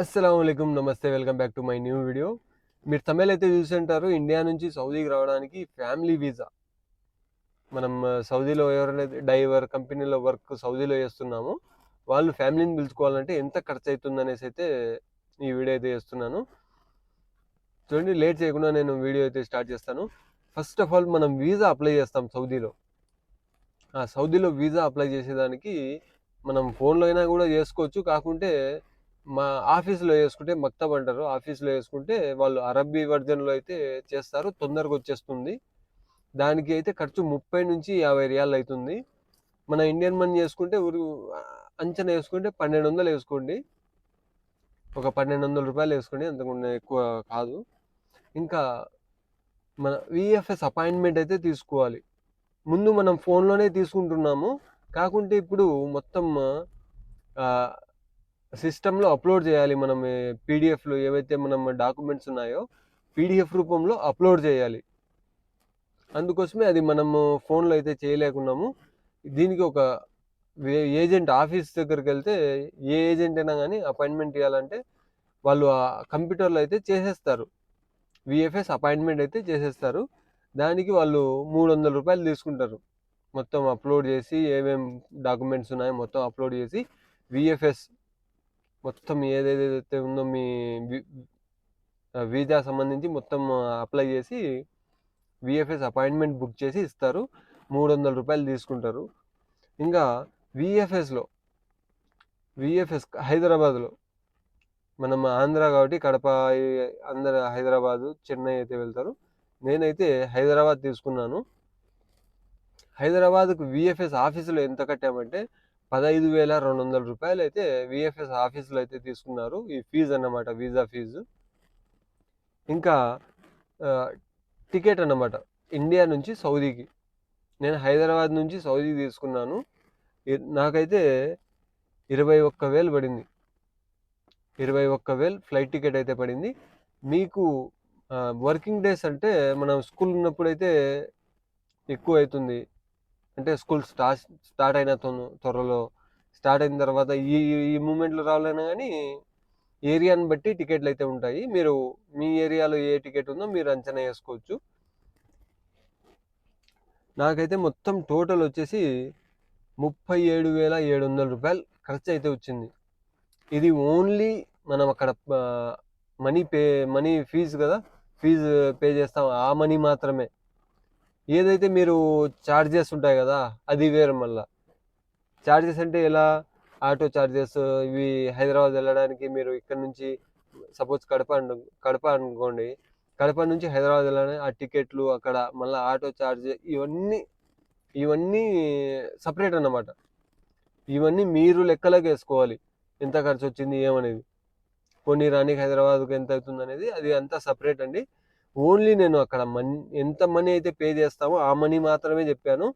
అస్సలాముఅలైకుం నమస్తే welcome back to my new video. మీరు తమిళ అయితే చూసుంటారు. ఇండియా నుంచి సౌదీకి రావడానికి ఫ్యామిలీ వీసా. మనం సౌదీలో ఎవరైతే డైవర్ కంపెనీలో వర్క్ సౌదీలో చేస్తున్నామో వాళ్ళు ఫ్యామిలీని పిలుచుకోవాలంటే ఎంత ఖర్చు అవుతుంది అనేసి అయితే ఈ వీడియో అయితే చేస్తున్నాను. చూడండి, లేట్ చేయకుండా నేను వీడియో అయితే స్టార్ట్ చేస్తాను. ఫస్ట్ ఆఫ్ ఆల్ మనం వీసా అప్లై చేస్తాం సౌదీలో. ఆ సౌదీలో వీసా అప్లై చేసేదానికి మనం ఫోన్లో అయినా కూడా చేసుకోవచ్చు. కాకుంటే మా ఆఫీస్లో వేసుకుంటే మక్తబ్ అంటారు, ఆఫీస్లో వేసుకుంటే వాళ్ళు అరబ్బీ వర్జన్లో అయితే చేస్తారు, తొందరగా వచ్చేస్తుంది. దానికి అయితే ఖర్చు 30 నుంచి 50 రియాల్ అవుతుంది. మన ఇండియన్ మనీ చేసుకుంటే అంచనా వేసుకుంటే 1200 వేసుకోండి, ఒక 1200 రూపాయలు వేసుకోండి, అంతకుండా ఎక్కువ కాదు. ఇంకా మన విఎఫ్ఎస్ అపాయింట్మెంట్ అయితే తీసుకోవాలి. ముందు మనం ఫోన్లోనే తీసుకుంటున్నాము, కాకుంటే ఇప్పుడు మొత్తం సిస్టంలో అప్లోడ్ చేయాలి. మనం పీడిఎఫ్లు ఏవైతే మనం డాక్యుమెంట్స్ ఉన్నాయో పీడిఎఫ్ రూపంలో అప్లోడ్ చేయాలి. అందుకోసమే అది మనము ఫోన్లో అయితే చేయలేకున్నాము. దీనికి ఒక ఏజెంట్ ఆఫీస్ దగ్గరికి వెళ్తే ఏ ఏజెంట్ అయినా కానీ అపాయింట్మెంట్ ఇవ్వాలంటే వాళ్ళు ఆ కంప్యూటర్లో అయితే చేసేస్తారు, విఎఫ్ఎస్ అపాయింట్మెంట్ అయితే చేసేస్తారు. దానికి వాళ్ళు 300 రూపాయలు తీసుకుంటారు. మొత్తం అప్లోడ్ చేసి ఏమేమి డాక్యుమెంట్స్ ఉన్నాయో మొత్తం అప్లోడ్ చేసి విఎఫ్ఎస్ మొత్తం ఏదేదైతే ఉందో మీ వీసా సంబంధించి మొత్తం అప్లై చేసి విఎఫ్ఎస్ అపాయింట్మెంట్ బుక్ చేసి ఇస్తారు. 300 రూపాయలు తీసుకుంటారు. ఇంకా విఎఫ్ఎస్ హైదరాబాద్లో, మనం ఆంధ్ర కాబట్టి కడప, అందరు హైదరాబాదు, చెన్నై అయితే వెళ్తారు. నేనైతే హైదరాబాద్ తీసుకున్నాను. హైదరాబాద్కు విఎఫ్ఎస్ ఆఫీసులో ఎంత కట్టామంటే 15,200 రూపాయలు అయితే విఎఫ్ఎస్ ఆఫీసులో అయితే తీసుకున్నారు. ఈ ఫీజు అన్నమాట, వీసా ఫీజు. ఇంకా టికెట్ అన్నమాట, ఇండియా నుంచి సౌదీకి. నేను హైదరాబాద్ నుంచి సౌదీ తీసుకున్నాను. నాకైతే 21,000 పడింది. 21,000 ఫ్లైట్ టికెట్ అయితే పడింది. మీకు వర్కింగ్ డేస్ అంటే మనం స్కూల్ ఉన్నప్పుడు అయితే ఎక్కువ అవుతుంది. అంటే స్కూల్ స్టార్ట్ అయిన త్వరలో స్టార్ట్ అయిన తర్వాత ఈ ఈ మూమెంట్లో రావాలన్నా కానీ ఏరియాని బట్టి టికెట్లు అయితే ఉంటాయి. మీరు మీ ఏరియాలో ఏ టికెట్ ఉందో మీరు అంచనా వేసుకోవచ్చు. నాకైతే మొత్తం టోటల్ వచ్చేసి 37,700 రూపాయలు ఖర్చు అయితే వచ్చింది. ఇది ఓన్లీ మనం అక్కడ మనీ ఫీజు కదా, ఫీజు పే చేస్తాం ఆ మనీ మాత్రమే. ఏదైతే మీరు ఛార్జెస్ ఉంటాయి కదా అది వేరే. మళ్ళీ ఛార్జెస్ అంటే ఎలా, ఆటో ఛార్జెస్ ఇవి, హైదరాబాద్ వెళ్ళడానికి మీరు ఇక్కడ నుంచి సపోజ్ కడప అనుకోండి, కడప నుంచి హైదరాబాద్ వెళ్ళడానికి ఆ టికెట్లు, అక్కడ మళ్ళీ ఆటో ఛార్జ్, ఇవన్నీ సపరేట్ అన్నమాట. ఇవన్నీ మీరు లెక్కలోకి వేసుకోవాలి, ఎంత ఖర్చు వచ్చింది ఏమనేది. కొన్ని రానికి హైదరాబాద్కి ఎంత అవుతుంది అనేది అది అంతా సపరేట్ అండి. ఓన్లీ నేను అక్కడ ఎంత మనీ అయితే పే చేస్తామో ఆ మనీ మాత్రమే చెప్పాను.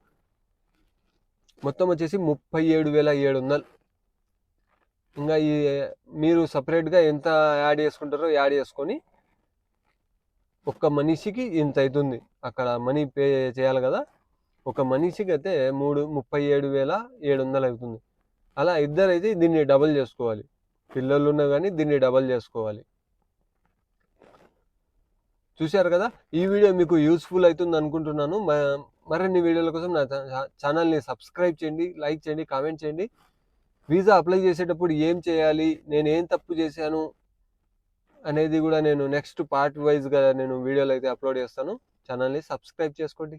మొత్తం వచ్చేసి 37,700. ఇంకా మీరు సపరేట్గా ఎంత యాడ్ చేసుకుంటారో యాడ్ చేసుకొని ఒక్క మనిషికి ఇంత అవుతుంది. అక్కడ మనీ పే చేయాలి కదా, ఒక మనిషికి అయితే 37,700 అవుతుంది. అలా ఇద్దరైతే దీన్ని డబల్ చేసుకోవాలి. పిల్లలు ఉన్నా కానీ దీన్ని డబల్ చేసుకోవాలి. చూశారు కదా, ఈ వీడియో మీకు యూస్ఫుల్ అవుతుంది అనుకుంటున్నాను. మరిన్ని వీడియోల కోసం నా ఛానల్ని సబ్స్క్రైబ్ చేయండి, లైక్ చేయండి, కామెంట్ చేయండి. వీసా అప్లై చేసేటప్పుడు ఏం చేయాలి, నేను ఏం తప్పు చేశాను అనేది కూడా నేను నెక్స్ట్ పార్ట్ వైజ్గా నేను వీడియోలు అయితే అప్లోడ్ చేస్తాను. ఛానల్ని సబ్స్క్రైబ్ చేసుకోండి.